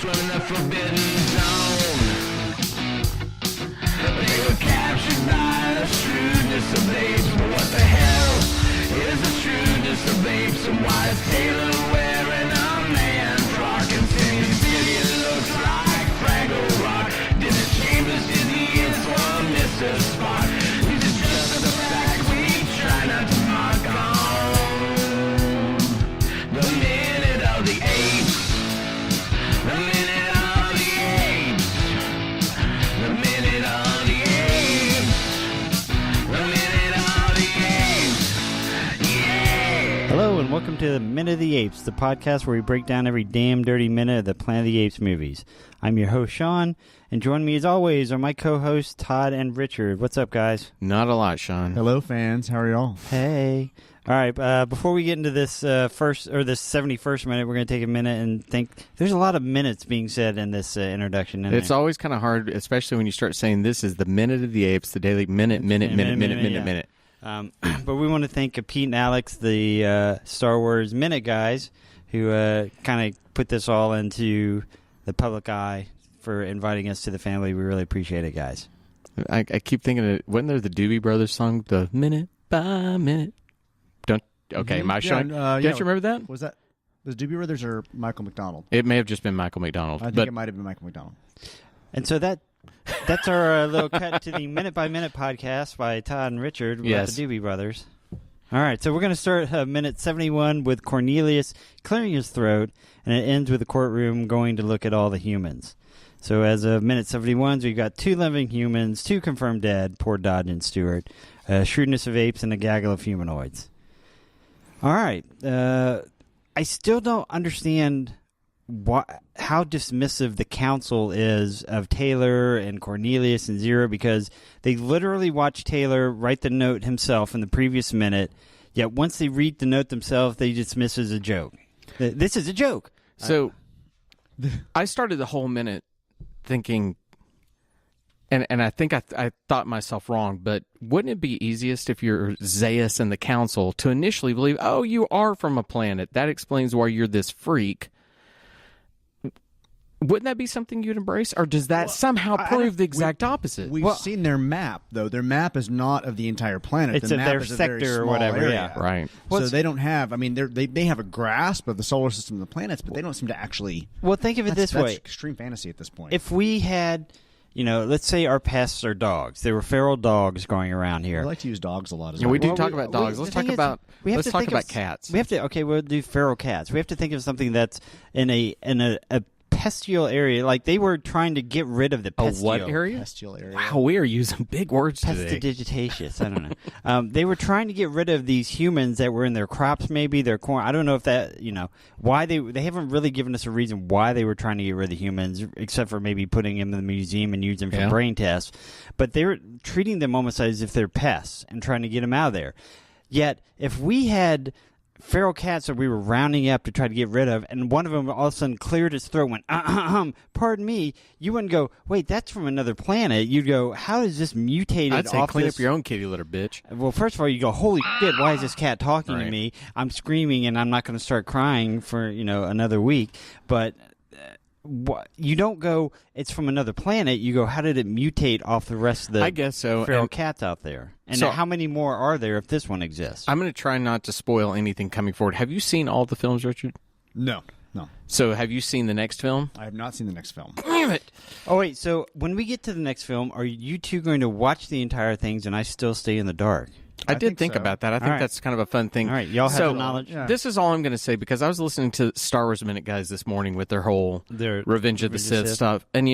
swimming the forbidden zone. They were captured by the shrewdness of apes. But what the hell is the shrewdness of apes? And why is Taylor wearing a man frock and singing City looks like Fraggle Rock? Did the Chambers, did the Imps, or Mr. Spock? These are just the facts we try not to mock on. The minute of the apes. The minute of the apes. The minute of the apes. The minute of the apes. Yeah! Hello and welcome to the Minute of the Apes, the podcast where we break down every damn dirty minute of the Planet of the Apes movies. I'm your host, Sean, and joining me as always are my co-hosts, Todd and Richard. What's up, guys? Not a lot, Sean. Hello, fans. How are y'all? Hey. All right, before we get into this this 71st minute, we're going to take a minute and think. There's a lot of minutes being said in this introduction. It's always kind of hard, especially when you start saying this is the Minute of the Apes, the daily minute. But we want to thank Pete and Alex, the Star Wars Minute guys, who kind of put this all into the public eye for inviting us to the family. We really appreciate it, guys. I keep thinking, wasn't there the Doobie Brothers song, the Minute by Minute? Okay, am I showing? Don't you remember that? Was that the Doobie Brothers or Michael McDonald? It may have just been Michael McDonald. I think it might have been Michael McDonald. And so that's our little cut to the Minute by Minute podcast by Todd and Richard about Yes. the Doobie Brothers. All right, so we're going to start minute 71 with Cornelius clearing his throat, and it ends with the courtroom going to look at all the humans. So as of minute 71, we've got 2 living humans, 2 confirmed dead, poor Dodge and Stewart, shrewdness of apes, and a gaggle of humanoids. All right. I still don't understand how dismissive the council is of Taylor and Cornelius and Zero, because they literally watched Taylor write the note himself in the previous minute, yet once they read the note themselves, they dismiss it as a joke. This is a joke. So I started the whole minute thinking, and I think I thought myself wrong, but wouldn't it be easiest if you're Zaius and the council to initially believe, oh, you are from a planet. That explains why you're this freak. Wouldn't that be something you'd embrace? Or does that somehow prove the exact opposite? We've seen their map, though. Their map is not of the entire planet. It's the map their is a sector very or small whatever, area. yeah. Right. So they don't have, I mean, they have a grasp of the solar system and the planets, but they don't seem to actually... Well, think of it this way. That's extreme fantasy at this point. If we had, let's say our pests are dogs. There were feral dogs going around here. I like to use dogs a lot as Yeah, well. we do talk about dogs. Let's talk about cats. We have to. Okay, we'll do feral cats. We have to think of something that's in a bestial area. Like they were trying to get rid of the bestial. A what area? Bestial area. Wow, we are using big words today. Prestidigitaceous. I don't know. They were trying to get rid of these humans that were in their crops, maybe their corn. I don't know if that, why they haven't really given us a reason why they were trying to get rid of the humans, except for maybe putting them in the museum and using them for brain tests. But they were treating them almost as if they're pests and trying to get them out of there. Yet, if we had feral cats that we were rounding up to try to get rid of, and one of them all of a sudden cleared his throat, went, pardon me, you wouldn't go, wait, that's from another planet. You'd go, how is this mutated I'd say off clean this? up your own kitty litter, bitch. Well, first of all, you go, holy shit, why is this cat talking to me? I'm screaming, and I'm not going to start crying for, another week. But you don't go, it's from another planet. You go, how did it mutate off the rest of the I guess so. feral cats out there? And so, how many more are there if this one exists? I'm going to try not to spoil anything coming forward. Have you seen all the films, Richard? No. So have you seen the next film? I have not seen the next film. Damn it. Oh, wait, so when we get to the next film, are you two going to watch the entire things and I still stay in the dark? I did think so. about that. I think that's kind of a fun thing. All right, y'all have the knowledge. Yeah. This is all I'm going to say, because I was listening to Star Wars Minute guys this morning with their whole Revenge of the Sith stuff. And,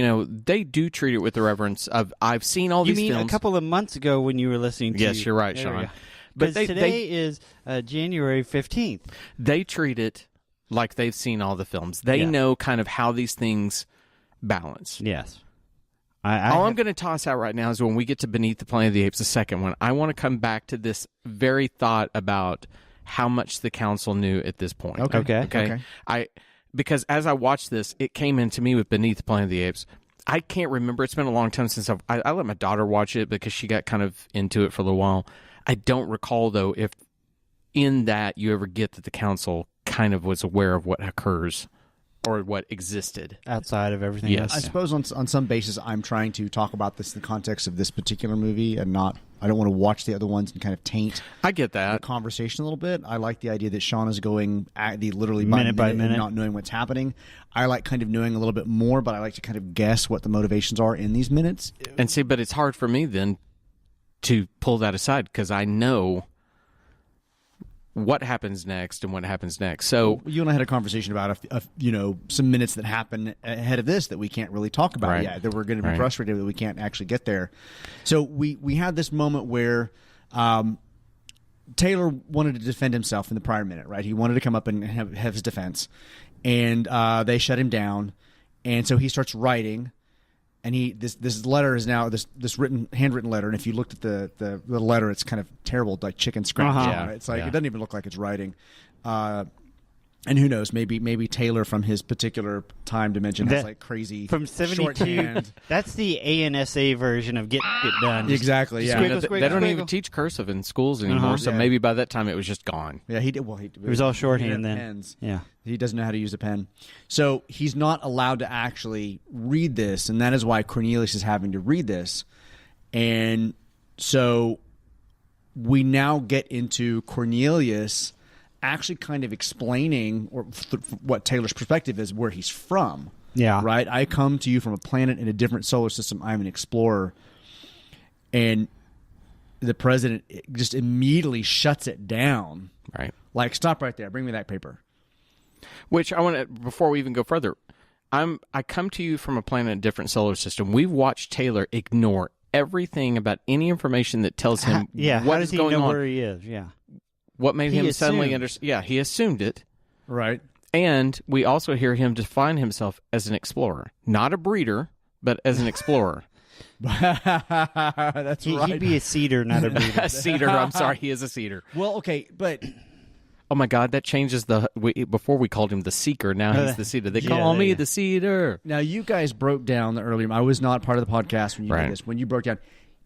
they do treat it with the reverence of, I've seen all these films. You mean a couple of months ago when you were listening to... Yes, you're right, Sean. But today is January 15th. They treat it like they've seen all the films. They know kind of how these things balance. Yes. All I'm going to toss out right now is when we get to Beneath the Planet of the Apes, the second one, I want to come back to this very thought about how much the council knew at this point. Okay. Because as I watched this, it came into me with Beneath the Planet of the Apes. I can't remember. It's been a long time since I let my daughter watch it because she got kind of into it for a little while. I don't recall, though, if in that you ever get that the council kind of was aware of what occurs or what existed. outside of everything Yes. else. I suppose on some basis I'm trying to talk about this in the context of this particular movie and not. I don't want to watch the other ones and kind of taint I get the that. conversation a little bit. I like the idea that Sean is going literally Minute by and minute. not knowing what's happening. I like kind of knowing a little bit more, but I like to kind of guess what the motivations are in these minutes. And see, but it's hard for me then to pull that aside because I know what happens next and what happens next. So You and I had a conversation about some minutes that happen ahead of this that we can't really talk about Right. yet. That we're going to be Right. frustrated that we can't actually get there. So we had this moment where Taylor wanted to defend himself in the prior minute, right? He wanted to come up and have his defense, and they shut him down. And so he starts writing, and this letter is now this handwritten letter. And if you looked at the letter, it's kind of terrible, like chicken scratch. Uh-huh. Yeah. It's like Yeah. it doesn't even look like it's writing. And who knows? Maybe Taylor from his particular time dimension has That- like crazy From 72, shorthand. that's the ANSA version of get it done. Just Exactly. Yeah. squiggle, You know, squiggle, they don't squiggle. even teach cursive in schools anymore, so Yeah. maybe by that time it was just gone. Yeah, he did. Well, it was all shorthand then. Pens. Yeah. He doesn't know how to use a pen. So he's not allowed to actually read this, and that is why Cornelius is having to read this. And so we now get into Cornelius actually kind of explaining what Taylor's perspective is, where he's from. Yeah. Right? I come to you from a planet in a different solar system. I'm an explorer. And the president just immediately shuts it down. Right. Like, stop right there. Bring me that paper. Which I want to, before we even go further, I come to you from a planet in a different solar system. We've watched Taylor ignore everything about any information that tells him Yeah. what How is does he going know on. where he is? Yeah. What made He him suddenly assumed. understand? Yeah, he assumed it. Right. And we also hear him define himself as an explorer. Not a breeder, but as an explorer. That's right. He'd be a cedar, not a breeder. A cedar. I'm sorry, he is a cedar. Well, okay, but Oh my God, that changes before we called him the seeker, now he's the cedar. They Yeah, call me yeah. the cedar. now you guys broke down the earlier. I was not part of the podcast when you Right. did this. When you broke down,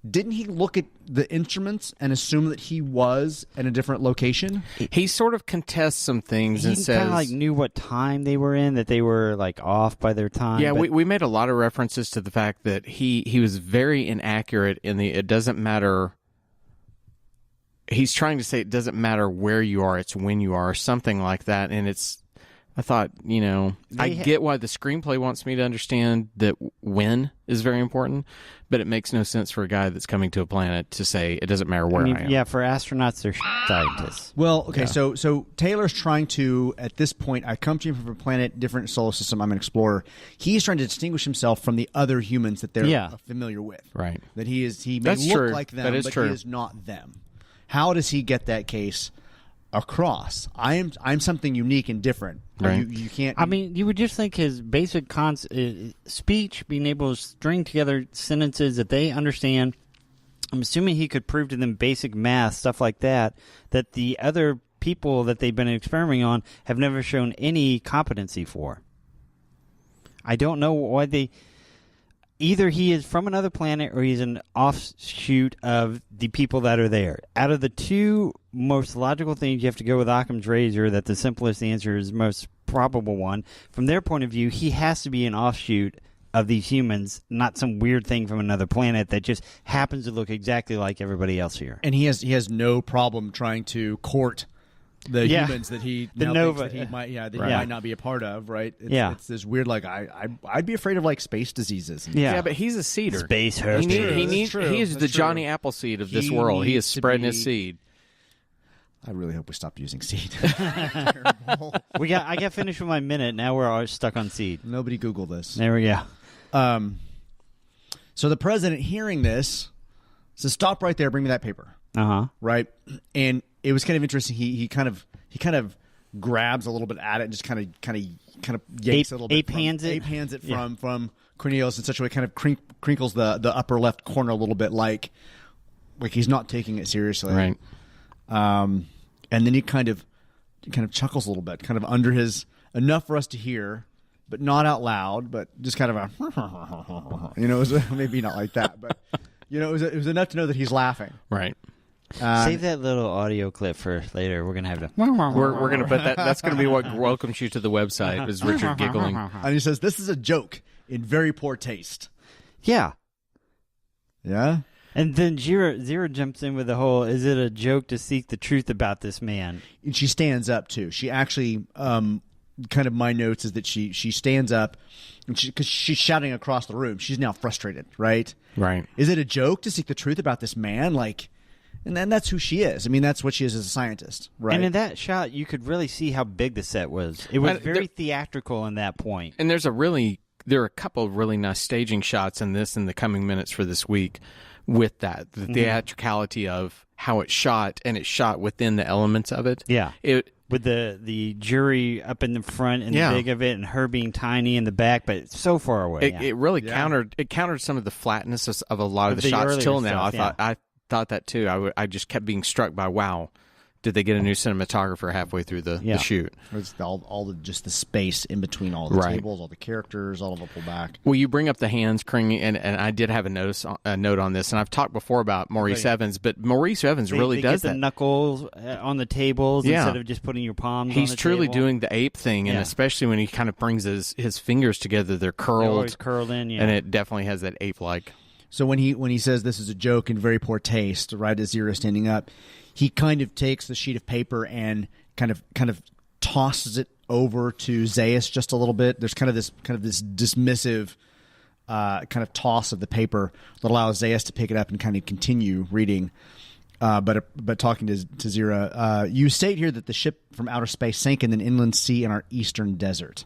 didn't he look at the instruments and assume that he was in a different location? He sort of contests some things He and kind says, of like knew what time they were in, that they were like off by their time. yeah, but we made a lot of references to the fact that he was very inaccurate in the it doesn't matter. He's trying to say it doesn't matter where you are, it's when you are, or something like that. And I thought, I get why the screenplay wants me to understand that when is very important, but it makes no sense for a guy that's coming to a planet to say it doesn't matter where I am. yeah, for astronauts, they're scientists. Well, okay, so Taylor's trying to, at this point, I come to you from a planet, different solar system, I'm an explorer. He's trying to distinguish himself from the other humans that they're familiar with. Right. That he may That's look true. like them, That is but true. he is not them. How does he get that case across? I'm something unique and different. Right. You can't. I mean, you would just think his basic speech, being able to string together sentences that they understand. I'm assuming he could prove to them basic math, stuff like that, that the other people that they've been experimenting on have never shown any competency for. I don't know why they... Either he is from another planet or he's an offshoot of the people that are there. Out of the two most logical things, you have to go with Occam's Razor, that the simplest answer is the most probable one. From their point of view, he has to be an offshoot of these humans, not some weird thing from another planet that just happens to look exactly like everybody else here. and he has no problem trying to court the Yeah. humans that he The now Nova. thinks that he might he Right. might not be a part of. Right. It's this weird, like I'd be afraid of like space diseases. Yeah. Yeah, but he's a ceder. Space He, herpes. True. he is That's the true. Johnny Appleseed of this He world. He is needs to spreading be- his seed. I really hope we stop using seed. I got finished with my minute. Now we're all stuck on seed. Nobody Google this. There we go. So the president, hearing this, says, "Stop right there. Bring me that paper." Uh-huh. Right, and it was kind of interesting. He kind of grabs a little bit at it and just kind of yanks it a little bit. Ape hands it? Ape hands it from Cornelius in such a way, kind of crinkles the upper left corner a little bit, like he's not taking it seriously. Right. And then he kind of chuckles a little bit, kind of under his, enough for us to hear, but not out loud, but just kind of a, it was maybe not like that, but it was enough to know that he's laughing. Right. Save that little audio clip for later. We're gonna have to. We're gonna put that. That's gonna be what welcomes you to the website. Is Richard giggling? And he says, "This is a joke in very poor taste." Yeah. Yeah. And then Zero jumps in with the whole, is it a joke to seek the truth about this man? And she stands up, too. She actually, kind of my notes is that she stands up, and because she's shouting across the room. She's now frustrated, right? Right. Is it a joke to seek the truth about this man? Like, and then that's who she is. I mean, that's what she is as a scientist, right? And in that shot, you could really see how big the set was. It was very theatrical in that point. And there are a couple of really nice staging shots in the coming minutes for this week. With that, the theatricality of how it's shot, and it's shot within the elements of it. Yeah. With the jury up in the front and the big of it, and her being tiny in the back, but so far away. It really countered some of the flatness of a lot of the shots till now. I thought that too. I just kept being struck by, wow, did they get a new cinematographer halfway through the shoot? It's all the space in between all the tables, all the characters, all of it pulled back. Well, you bring up the hands, Kring, and I did have a note on this, and I've talked before about Maurice Evans, but Maurice Evans really does get that. The knuckles on the tables instead of just putting your palms. He's on the truly table. doing the ape thing, and especially when he kind of brings his fingers together, they're curled, always curled in, and it definitely has that ape-like. So when he says this is a joke in very poor taste, right as Zero standing up, he kind of takes the sheet of paper and kind of tosses it over to Zaius just a little bit. There's kind of this dismissive kind of toss of the paper that allows Zaius to pick it up and kind of continue reading. But talking to Zero, you state here that the ship from outer space sank in an inland sea in our eastern desert.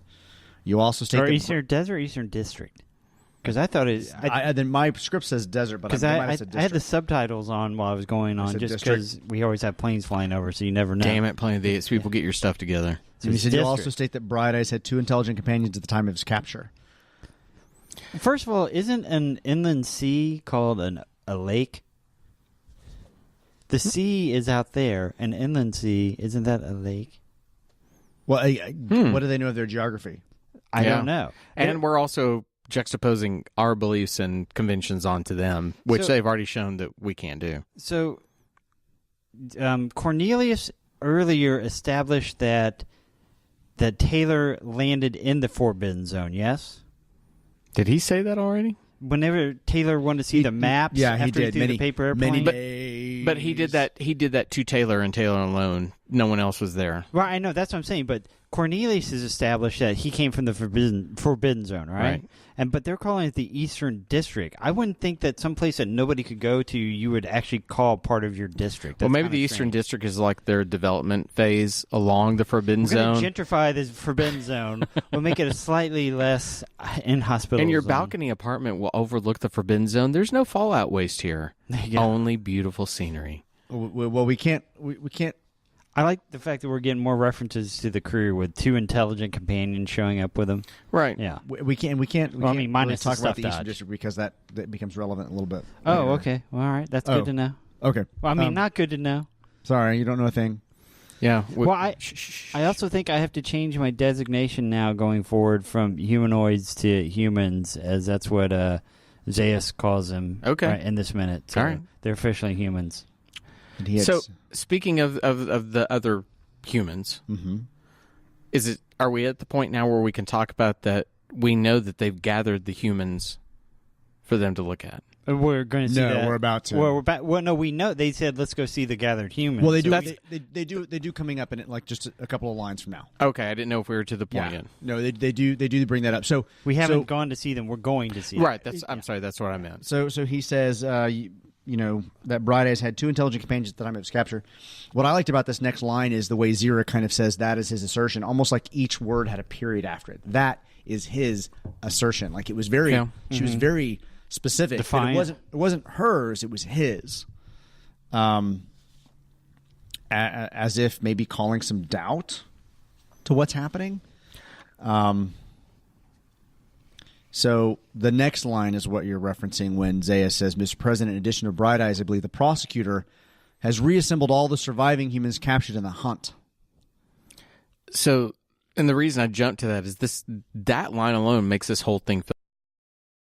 You also state that Eastern Desert, Eastern District. Because I thought then my script says desert, but I had the subtitles on while I was going on, just because we always have planes flying over, so you never know. Damn it, Planet of the Apes, people, get your stuff together. So he said you also state that Bright Eyes had 2 intelligent companions at the time of his capture. First of all, isn't an inland sea called a lake? The sea is out there. An inland sea, isn't that a lake? Well, what do they know of their geography? I don't know. And we're also juxtaposing our beliefs and conventions onto them, which they've already shown that we can't do. So, Cornelius earlier established that Taylor landed in the Forbidden Zone, yes? Did he say that already? Whenever Taylor wanted to see the maps, after he did the paper airplane. But he did that. He did that to Taylor and Taylor alone. No one else was there. Right, I know. That's what I'm saying. But Cornelius has established that he came from the Forbidden Zone, right? But they're calling it the Eastern District. I wouldn't think that someplace that nobody could go to, you would actually call part of your district. Well, maybe the Eastern District is like their development phase along the Forbidden Zone. We're going to gentrify this Forbidden Zone. We'll make it a slightly less inhospitable And your zone. balcony apartment will overlook the Forbidden Zone. There's no fallout waste here. Only beautiful scenery. Well, we can't. I like the fact that we're getting more references to the crew with 2 intelligent companions showing up with them. Right. Yeah. We can't. Well, I mean, minus talk the about stuff the Eastern dodge. District because that becomes relevant a little bit. Oh, later. okay. Well, all right. That's good to know. Okay. Well, I mean, not good to know. Sorry, you don't know a thing. Yeah. Well, I also think I have to change my designation now going forward from humanoids to humans, as that's what Zaius calls them in this minute. So all right. They're officially humans. So, speaking of the other humans, are we at the point now where we can talk about that? We know that they've gathered the humans for them to look at. We're going to see that. No, we're about to. Well, well, no, we know. They said let's go see the gathered humans. Well, they do. So They do coming up in it like just a couple of lines from now. Okay, I didn't know if we were to the point yet. No, they do bring that up. So we haven't gone to see them. We're going to see. Right. them. I'm sorry. That's what I meant. So he says, that Bright Eyes had 2 intelligent companions at the time of his capture. What I liked about this next line is the way Zira kind of says that is his assertion, almost like each word had a period after it. That is his assertion. Like it was very, she was very specific. Defiant. It wasn't hers. It was his. As if maybe calling some doubt to what's happening. So the next line is what you're referencing when Zaius says, Mr. President, in addition to Bright Eyes, I believe the prosecutor has reassembled all the surviving humans captured in the hunt. So, and the reason I jumped to that is that line alone makes this whole thing feel